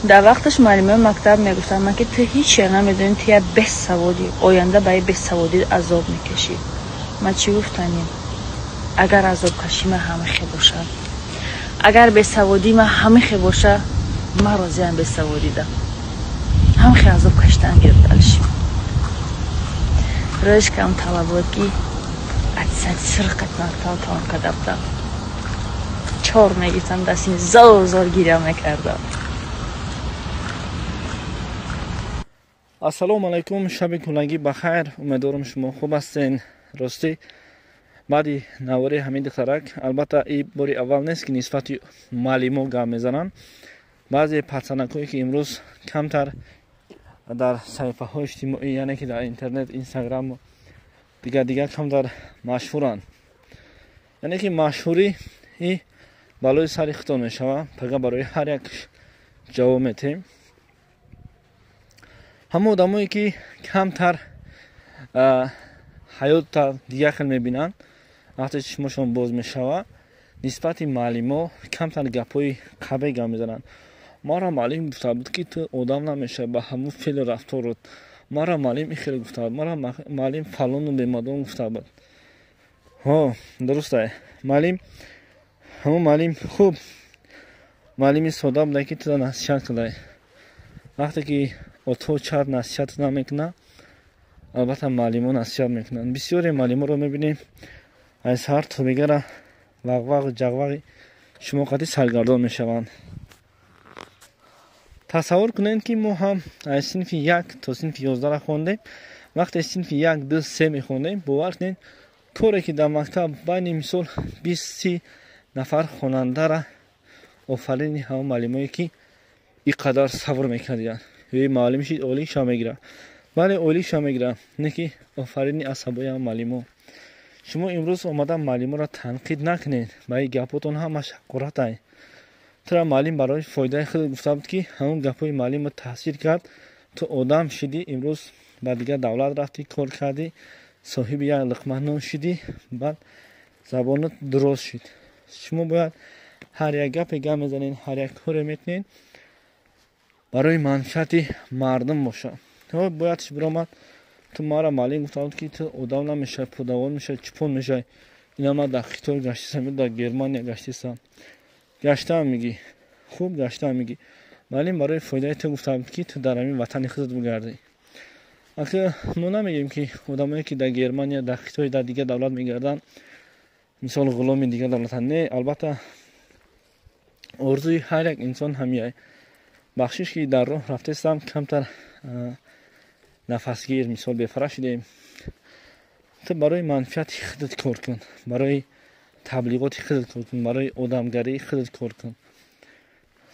در وقتش معلم مکتب میگفتن من که تو هیچ نمیدونی تو یه بی‌سوادی آینده برای بی‌سوادی عذاب میکشی. من چی گفتنیم؟ اگر عذاب کشیم همه خیر باشه، اگر بی‌سوادی من همه خیر باشه، من راضی ام بی‌سوادی ده هم خیر عذاب کشتن گرفتالشیم. روش کم طلباتی اتسد سرقت نکتال تام کدبده چهار میگیتم دستین زار گیرم میکرده. السلام علیکم، شب کلنگی بخیر. امیدوارم شما خوب هستین. راستی بعدی نواری حمید خرک، البته این باری اول نیست که نسبت معلمو گام میزنن. بعضی پسرانکایی که امروز کمتر در صفحه های اجتماعی یعنی که در اینترنت، اینستاگرام دیگه کمتر مشهورن، یعنی که مشهوری این بالای سر خودتون میشوه. پگه برای هر یک جواب میتیم. همه آدمایی که کمتر حیات تا دیگه خیلی میبینن، وقتی چشمشون باز میشوه نسبت معلم کمتر گپای قبه گام میزنن. ما را معلم گفته بود که تو آدم نمیشه به همون فعل رفتارت. ما را معلم این خیلی گفته بود. ما را معلم فلان و بیمدان گفته بود. ها درسته. معلم همون معلم خوب معلم ساده بود که تو نصیحت کنه. وقتی که تو چهار نصیحت نمیکنه، البته معلمان نصیحت میکنن. بسیاری معلمان رو میبینیم از هر توبیگه وق جغوق شما قطعی سرگردان میشوند. تصور کنید که ما هم از صنف 1 تا صنف 11 را خوندیم. وقتی صنف 1 2 3 میخوندیم، باور کنید کاری که در مکتب بین مثال 20 نفر خواننده را آفرین همه معلمایی که اینقدر صبر میکردن. وی معلم شید اولی شا میگیره. بله اولی شا میگیره، نه که آفرین عصبای هم معلمو. شما امروز اومدن معلم را تنقید نکنید. برای گپاتون هم مشکرات ای. ترا معلم برای فایده خود گفته بود که همون گپای معلم تاثیر کرد، تو آدم شدی، امروز بعد دیگه دولت رفتی کار کردی، صاحب یک لقمه نان شدی، بعد زبانت درست شد. شما باید هر یک گپ گام میزنین، هر یک کار میکنین برای منفعت مردم باشه. تو باید برامد تو ما را معلم گفته بود که تو آدم نمیشه، پدوان میشه، چپون میشه. اینا ما در خیتور گشتیسم، در گرمانیا گشتیسم. گشتم میگی خوب گشتم میگی. معلم برای فایده تو گفته بود که تو در همین وطن خودت بگردی. اگه ما نمیگیم که آدمایی که در گرمانیا، در خیتور، در دیگه دولت میگردن مثال غلام دیگه دولت نه. البته آرزوی هر یک انسان همیه. بخشش که در راه رفته استم کمتر نفسگیر مثال بفرش شدیم. تو برای منفعت خودت کار کن، برای تبلیغات خودت کار کن، برای آدمگری خودت کار کن.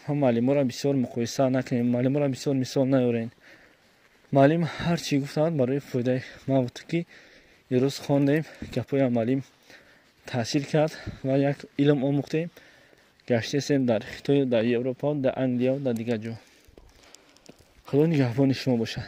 هم معلم را بسیار مقایسه نکنیم، معلم را بسیار مثال نیارین. معلم هر چی گفتند برای فایده ما بود که روز خواندیم گپای معلم تاثیر کرد و یک علم آموختیم. گشته سیم در خیتای، در اروپا، در انگلیا و در دیگر جا. خدا نگهبان شما باشد.